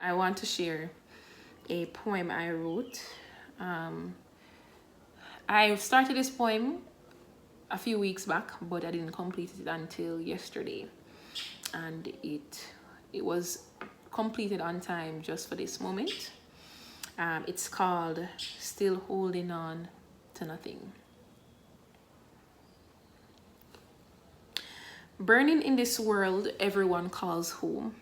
I want to share a poem I wrote. I started this poem a few weeks back, but I didn't complete it until yesterday, and it was completed on time just for this moment. It's called Still Holding On to Nothing. Burning in this world everyone calls home.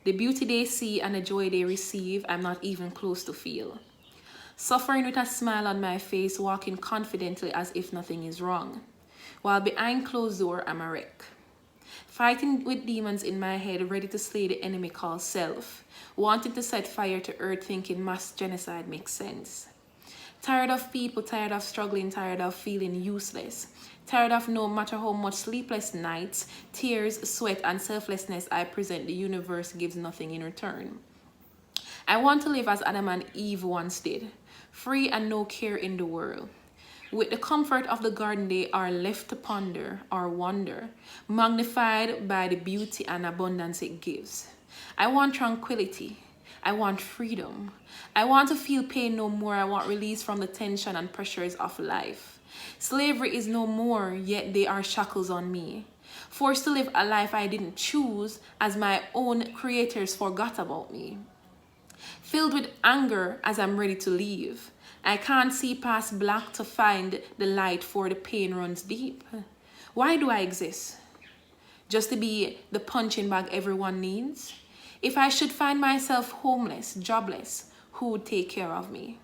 The beauty they see and the joy they receive, I'm not even close to feel. Suffering with a smile on my face, walking confidently as if nothing is wrong. While behind closed door, I'm a wreck. Fighting with demons in my head, ready to slay the enemy called self. Wanting to set fire to earth, thinking mass genocide makes sense. Tired of people, tired of struggling, tired of feeling useless. Tired of no matter how much sleepless nights, tears, sweat, and selflessness I present, the universe gives nothing in return. I want to live as Adam and Eve once did, free and no care in the world. With the comfort of the garden, they are left to ponder or wonder, magnified by the beauty and abundance it gives. I want tranquility. I want freedom. I want to feel pain no more. I want release from the tension and pressures of life. Slavery is no more, yet they are shackles on me. Forced to live a life I didn't choose, as my own creators forgot about me. Filled with anger as I'm ready to leave. I can't see past black to find the light, for the pain runs deep. Why do I exist? Just to be the punching bag everyone needs? If I should find myself homeless, jobless, who would take care of me?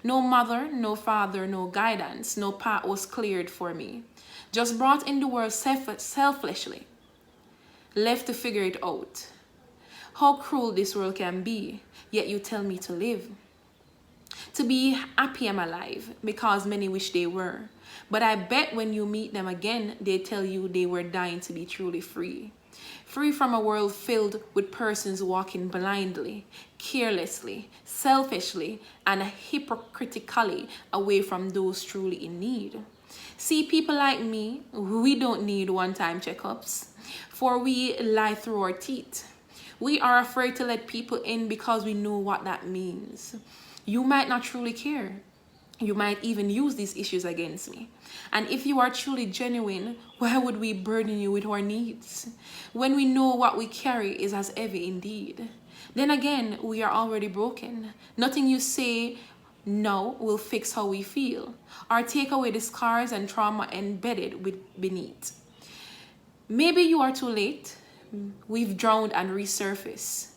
No mother, no father, no guidance, no path was cleared for me. Just brought in the world selfishly, left to figure it out. How cruel this world can be, yet you tell me to live. To be happy I'm alive, because many wish they were. But I bet when you meet them again, they tell you they were dying to be truly free. Free from a world filled with persons walking blindly, carelessly, selfishly, and hypocritically away from those truly in need. See, people like me, we don't need one-time checkups, for we lie through our teeth. We are afraid to let people in because we know what that means. You might not truly care. You might even use these issues against me. And if you are truly genuine, why would we burden you with our needs? When we know what we carry is as heavy indeed. Then again, we are already broken. Nothing you say now will fix how we feel, or take away the scars and trauma embedded beneath. Maybe you are too late. We've drowned and resurfaced.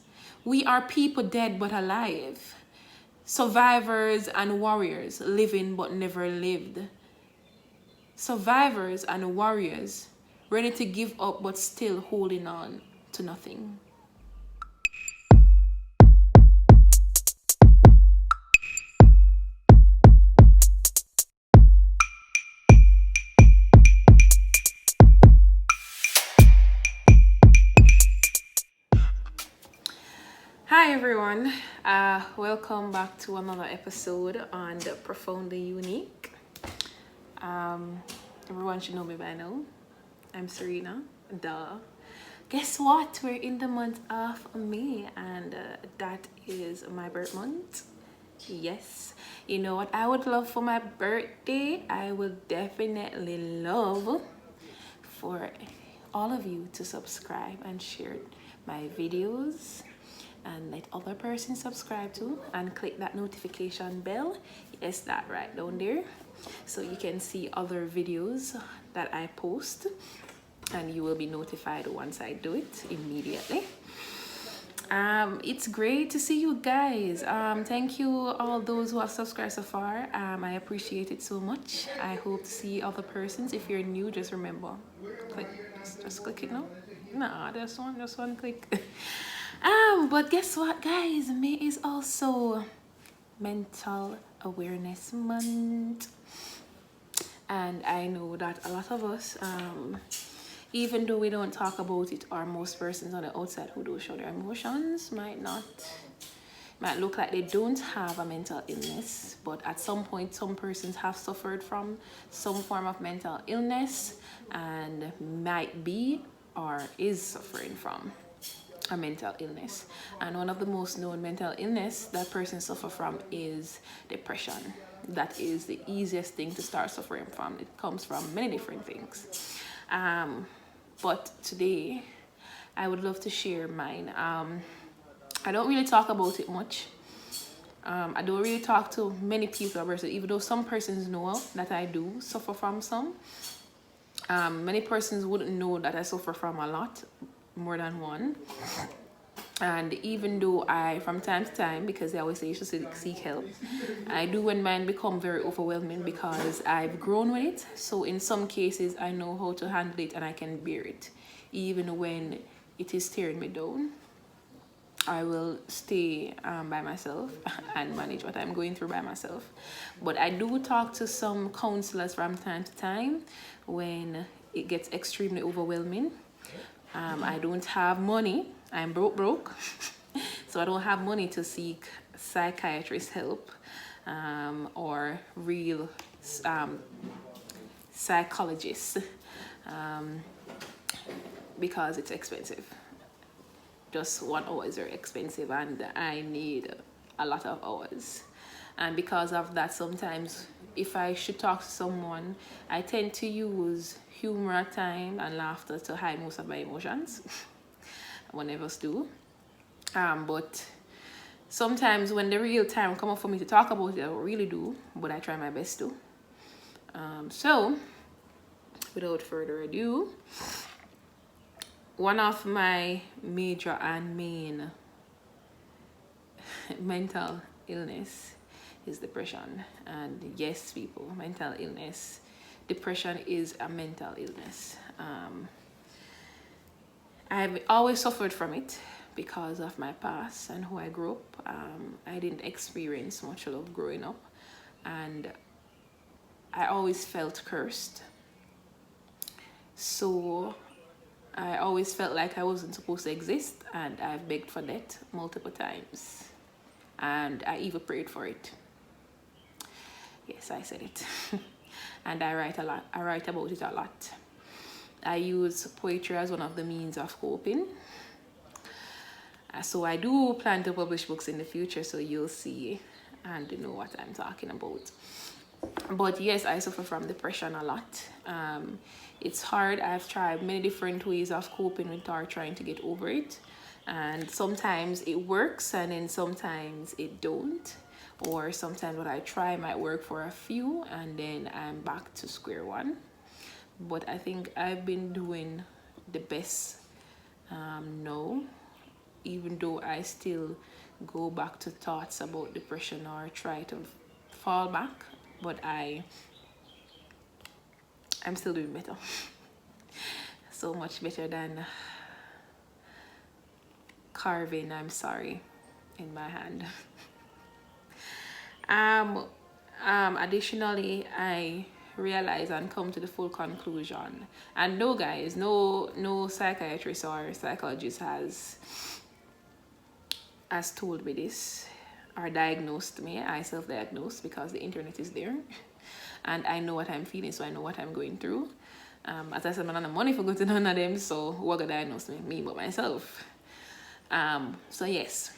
We are people dead but alive. Survivors and warriors, living but never lived. Survivors and warriors, ready to give up but still holding on to nothing. Hi everyone, welcome back to another episode on the Profoundly Unique. Everyone should know me by now. I'm Serena. Duh. Guess what? We're in the month of May, and that is my birth month. Yes. You know what I would love for my birthday? I would definitely love for all of you to subscribe and share my videos, and let other persons subscribe to, and click that notification bell. Yes, that right down there, so you can see other videos that I post, and you will be notified once I do it immediately. It's great to see you guys. Thank you all those who have subscribed so far. I appreciate it so much. I hope to see other persons. If you're new, just remember, click, just click it now. Nah, just one click. But guess what, guys? May is also Mental Awareness Month, and I know that a lot of us, even though we don't talk about it, or most persons on the outside who do show their emotions might look like they don't have a mental illness, but at some point some persons have suffered from some form of mental illness and might be or is suffering from. a mental illness. And one of the most known mental illness that persons suffer from is depression. That is the easiest thing to start suffering from. It comes from many different things. But today, I would love to share mine. I don't really talk about it much. I don't really talk to many people about it, even though some persons know that I do suffer from some. Many persons wouldn't know that I suffer from a lot, more than one. And even though I, from time to time, because they always say you should seek help, I do when mine become very overwhelming because I've grown with it. So in some cases, I know how to handle it and I can bear it. Even when it is tearing me down, I will stay by myself and manage what I'm going through by myself. But I do talk to some counselors from time to time when it gets extremely overwhelming. I don't have money. I'm broke. So I don't have money to seek psychiatrist help or real psychologists because it's expensive. Just 1 hour is very expensive and I need a lot of hours. And because of that, sometimes if I should talk to someone, I tend to use humor at time and laughter to hide most of my emotions. One of us do. But sometimes when the real time come up for me to talk about it, I really do, but I try my best to. So, without further ado, one of my major and main mental illness is depression. And yes, people, mental illness. Depression is a mental illness. I've always suffered from it because of my past and who I grew up. I didn't experience much love growing up, and I always felt cursed. So I always felt like I wasn't supposed to exist, and I've begged for death multiple times, and I even prayed for it. Yes, I said it. And I write a lot. I write about it a lot. I use poetry as one of the means of coping. So I do plan to publish books in the future, so you'll see and know what I'm talking about. But yes, I suffer from depression a lot. It's hard. I've tried many different ways of coping with or trying to get over it. And sometimes it works and then sometimes it don't. Or sometimes what I try might work for a few and then I'm back to square one. But I think I've been doing the best now, even though I still go back to thoughts about depression or try to fall back, but I'm still doing better. So much better than carving "I'm sorry" in my hand. Additionally, I realize and come to the full conclusion, and no guys, no psychiatrist or psychologist has told me this or diagnosed me. I self-diagnosed because the internet is there and I know what I'm feeling, so I know what I'm going through. As I said, I don't have money for going to none of them, so who gonna diagnose me but myself. So yes,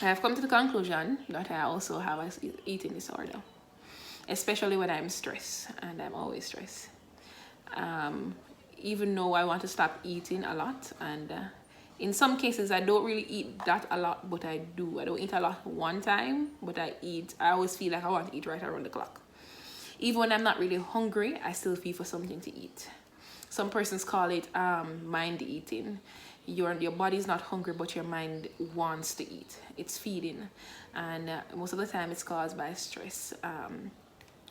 I have come to the conclusion that I also have an eating disorder, especially when I'm stressed, and I'm always stressed. Even though I want to stop eating a lot, and in some cases I don't really eat that a lot, but I do. I don't eat a lot one time, but I always feel like I want to eat right around the clock. Even when I'm not really hungry, I still feel for something to eat. Some persons call it mind eating. Your body is not hungry, but your mind wants to eat. It's feeding, and most of the time it's caused by stress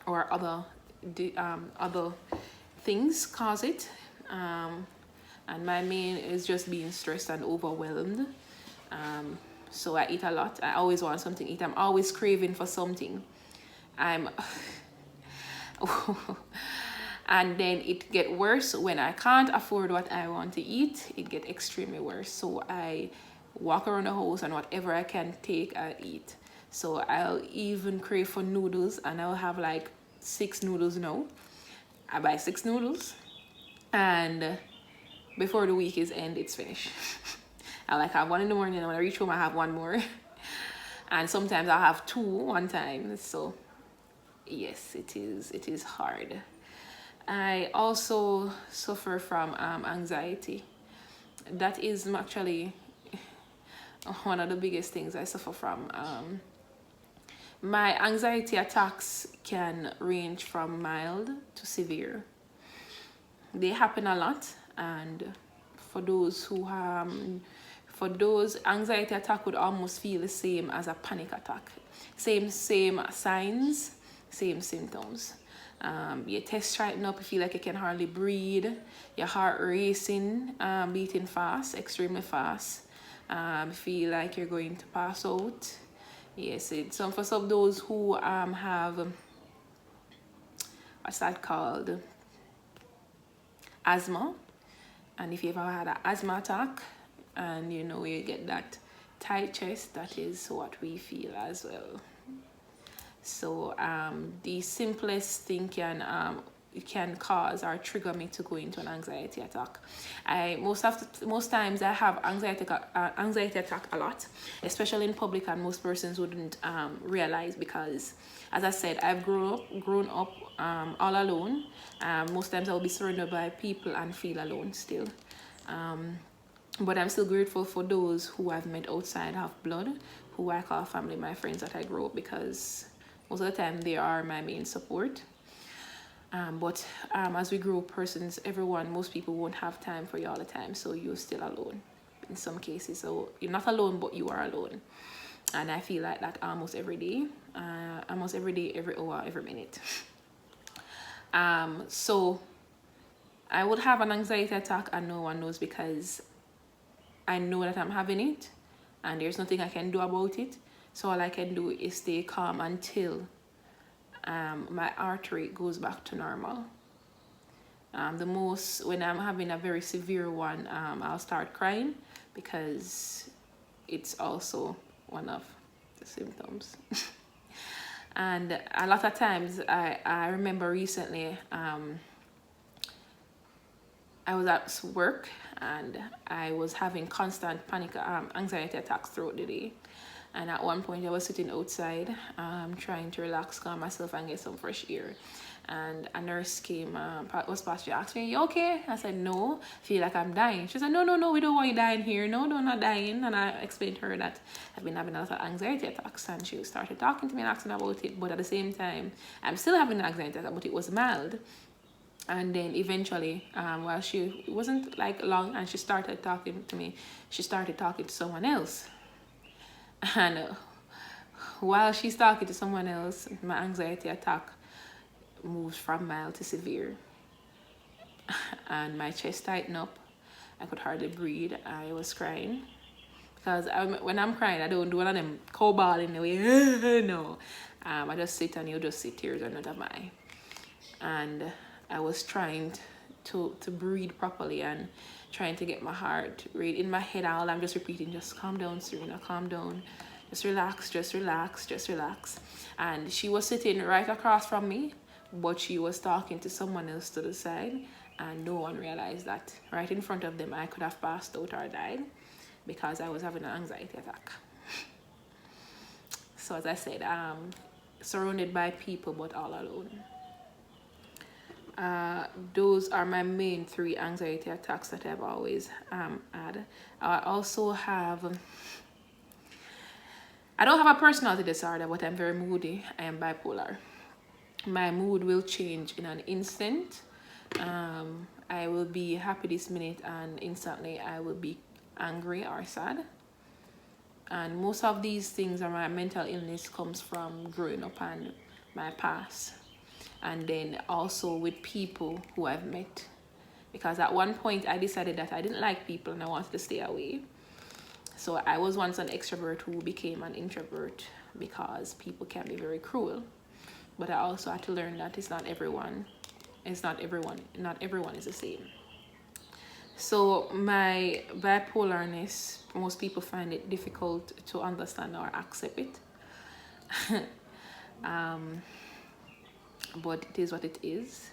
or other things cause it. And my main is just being stressed and overwhelmed. So I eat a lot. I always want something to eat. I'm always craving for something. And then it get worse when I can't afford what I want to eat. It get extremely worse. So I walk around the house and whatever I can take, I'll eat. So I'll even crave for noodles, and I'll have like 6 noodles now. I buy 6 noodles, and before the week is end, it's finished. I like have one in the morning, and when I reach home I have one more. And sometimes I'll have two one time. So yes, it is hard. I also suffer from anxiety. That is actually one of the biggest things I suffer from. My anxiety attacks can range from mild to severe. They happen a lot, and for those, anxiety attack would almost feel the same as a panic attack. Same signs, same symptoms. Your chest tighten up, you feel like you can hardly breathe, your heart racing, beating fast, extremely fast. Feel like you're going to pass out. Yes, it's for some of those who have what's that called? Asthma. And if you've ever had an asthma attack and you get that tight chest, that is what we feel as well. So the simplest thing can cause or trigger me to go into an anxiety attack. Most times I have anxiety attack a lot, especially in public, and most persons wouldn't realize, because as I said, I've grown up all alone. Most times I'll be surrounded by people and feel alone still. But I'm still grateful for those who I've met outside of blood, who I call family, my friends that I grew up, because most of the time they are my main support. But as we grow persons, most people won't have time for you all the time, so you're still alone in some cases. So you're not alone, but you are alone. And I feel like that almost every day, every hour, every minute. So I would have an anxiety attack and no one knows, because I know that I'm having it and there's nothing I can do about it. So all I can do is stay calm until my heart rate goes back to normal. When I'm having a very severe one, I'll start crying, because it's also one of the symptoms. And a lot of times, I remember recently, I was at work and I was having constant anxiety attacks throughout the day. And at one point I was sitting outside, trying to relax, calm myself and get some fresh air. And a nurse came, was past, she asked me, "You okay?" I said, "No, I feel like I'm dying." She said, No, we don't want you dying here. No, I'm not dying. And I explained to her that I've been having a lot of anxiety attacks. And she started talking to me and asking about it. But at the same time, I'm still having an anxiety attack, but it was mild. And then eventually, while it wasn't like long, and she started talking to me, she started talking to someone else. And while she's talking to someone else, my anxiety attack moves from mild to severe. And my chest tightened up. I could hardly breathe. I was crying. Because when I'm crying, I don't do one of them cowball in the way. No. I just sit and you just see tears are not of my eye. And I was trying to breathe properly and trying to get my heart rate in my head. I'm just repeating, just calm down, Serena, calm down. Just relax, just relax, just relax. And she was sitting right across from me, but she was talking to someone else to the side, and no one realized that right in front of them I could have passed out or died because I was having an anxiety attack. So as I said, surrounded by people but all alone. Those are my main 3 anxiety attacks that I've always had. I also have, I don't have a personality disorder, but I'm very moody. I am bipolar. My mood will change in an instant. I will be happy this minute and instantly I will be angry or sad. And most of these things, or my mental illness, comes from growing up and my past. And then also with people who I've met. Because at one point I decided that I didn't like people and I wanted to stay away. So I was once an extrovert who became an introvert because people can be very cruel. But I also had to learn that not everyone is the same. So my bipolarness, most people find it difficult to understand or accept it. But it is what it is.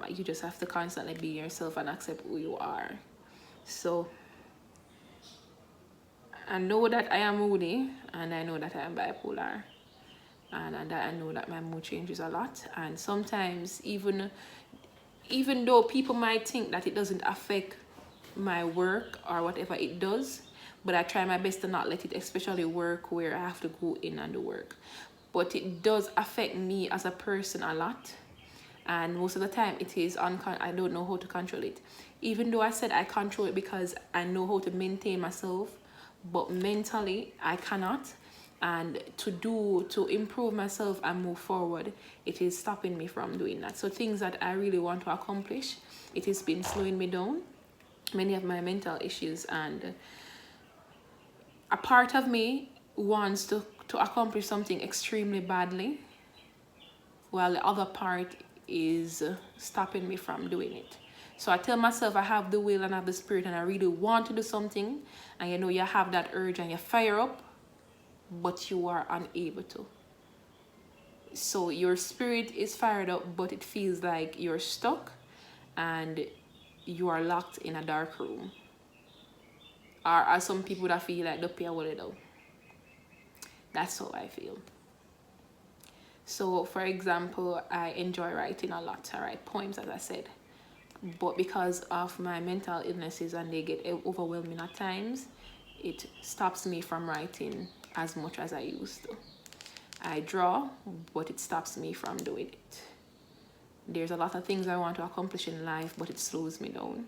You just have to constantly be yourself and accept who you are. So I know that I am moody, and I know that I am bipolar, and I know that my mood changes a lot. And sometimes even though people might think that it doesn't affect my work or whatever, it does, but I try my best to not let it, especially work where I have to go in and do work. But it does affect me as a person a lot, and most of the time it is I don't know how to control it. Even though I said I control it because I know how to maintain myself, but mentally I cannot. And to improve myself and move forward, it is stopping me from doing that. So things that I really want to accomplish, it has been slowing me down, many of my mental issues. And a part of me wants to accomplish something extremely badly, while the other part is stopping me from doing it. So I tell myself I have the will and I have the spirit and I really want to do something, and you know you have that urge and you fire up, but you are unable to. So your spirit is fired up, but it feels like you're stuck and you are locked in a dark room. Or are some people that feel like the pair will it out. That's how I feel. So for example, I enjoy writing a lot. I write poems, as I said, but because of my mental illnesses and they get overwhelming at times, it stops me from writing as much as I used to. I draw, but it stops me from doing it. There's a lot of things I want to accomplish in life, but it slows me down.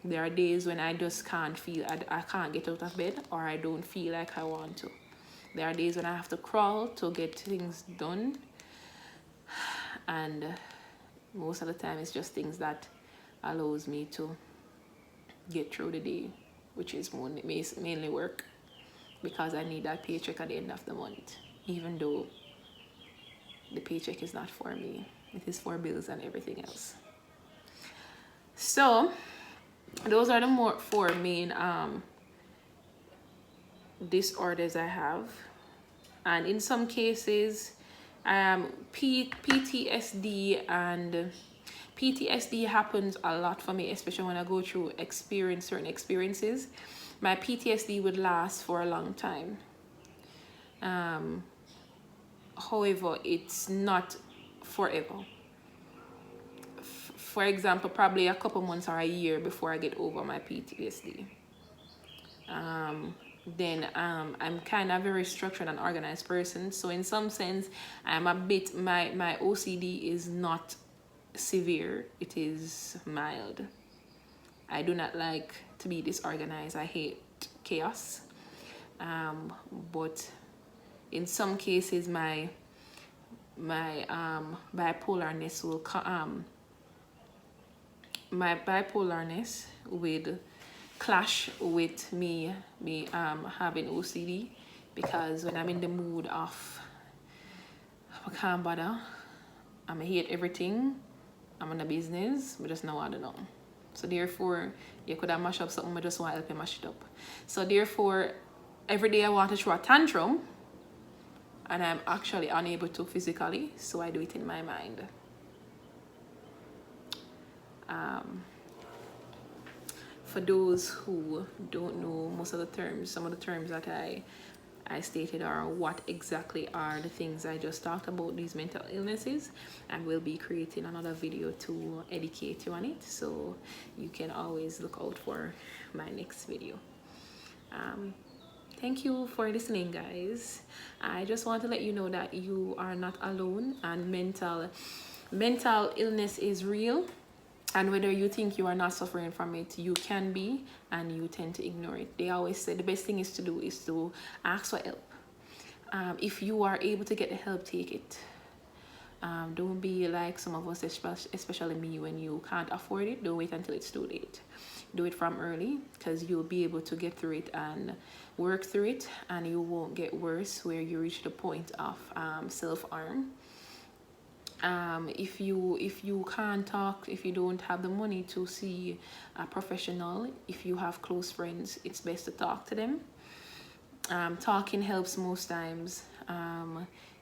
There are days when I just can't feel, I can't get out of bed, or I don't feel like I want to. There are days when I have to crawl to get things done, and most of the time it's just things that allows me to get through the day, which is mainly work, because I need that paycheck at the end of the month, even though the paycheck is not for me. It is for bills and everything else. So those are the four main disorders I have. And in some cases, PTSD, and PTSD happens a lot for me, especially when I go through certain experiences. My PTSD would last for a long time. However, it's not forever. For example, probably a couple months or a year before I get over my PTSD. Then I'm kind of a very structured and organized person. So in some sense, I'm a bit, my OCD is not severe. It is mild. I do not like to be disorganized. I hate chaos. But in some cases, my bipolarness will my bipolarness will clash with me having OCD, because when I'm in the mood of I can't bother, I hate everything, I'm in a business, but just know I don't know. So therefore, you could have mashed up something, but just want to help you mash it up. So therefore, every day I want to throw a tantrum, and I'm actually unable to physically, so I do it in my mind. For those who don't know most of the terms, some of the terms that I stated are what exactly are the things I just talked about, these mental illnesses, and we'll be creating another video to educate you on it, so you can always look out for my next video. Thank you for listening, guys. I just want to let you know that you are not alone, and mental illness is real. And whether you think you are not suffering from it, you can be, and you tend to ignore it. They always say the best thing is to do is to ask for help. If you are able to get the help, take it. Don't be like some of us, especially me, when you can't afford it. Don't wait until it's too late. Do it from early, because you'll be able to get through it and work through it, and you won't get worse where you reach the point of self-harm. If you can't talk, if you don't have the money to see a professional, if you have close friends, it's best to talk to them. Talking helps most times.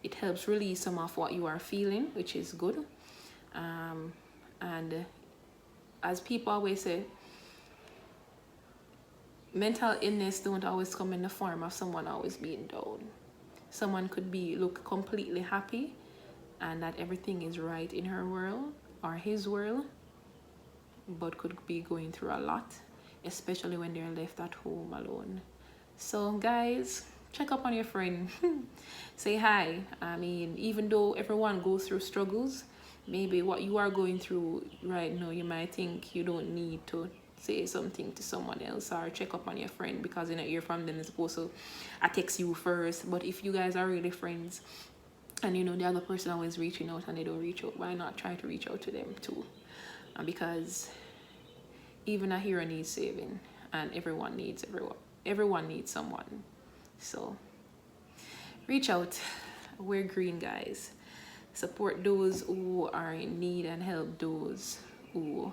It helps release some of what you are feeling, which is good. And as people always say, mental illness don't always come in the form of someone always being down. Someone could look completely happy and that everything is right in her world or his world, but could be going through a lot, especially when they're left at home alone. So guys, check up on your friend. Say hi. I mean, even though everyone goes through struggles, maybe what you are going through right now, you might think you don't need to say something to someone else or check up on your friend because you know you're from them, is supposed to text you first. But if you guys are really friends and you know the other person always reaching out and they don't reach out, why not try to reach out to them too? Because even a hero needs saving, and everyone needs someone. So reach out. We're green, guys. Support those who are in need and help those who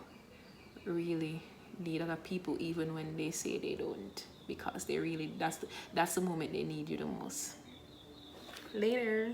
really need other people, even when they say they don't, because they really, that's the moment they need you the most. Later.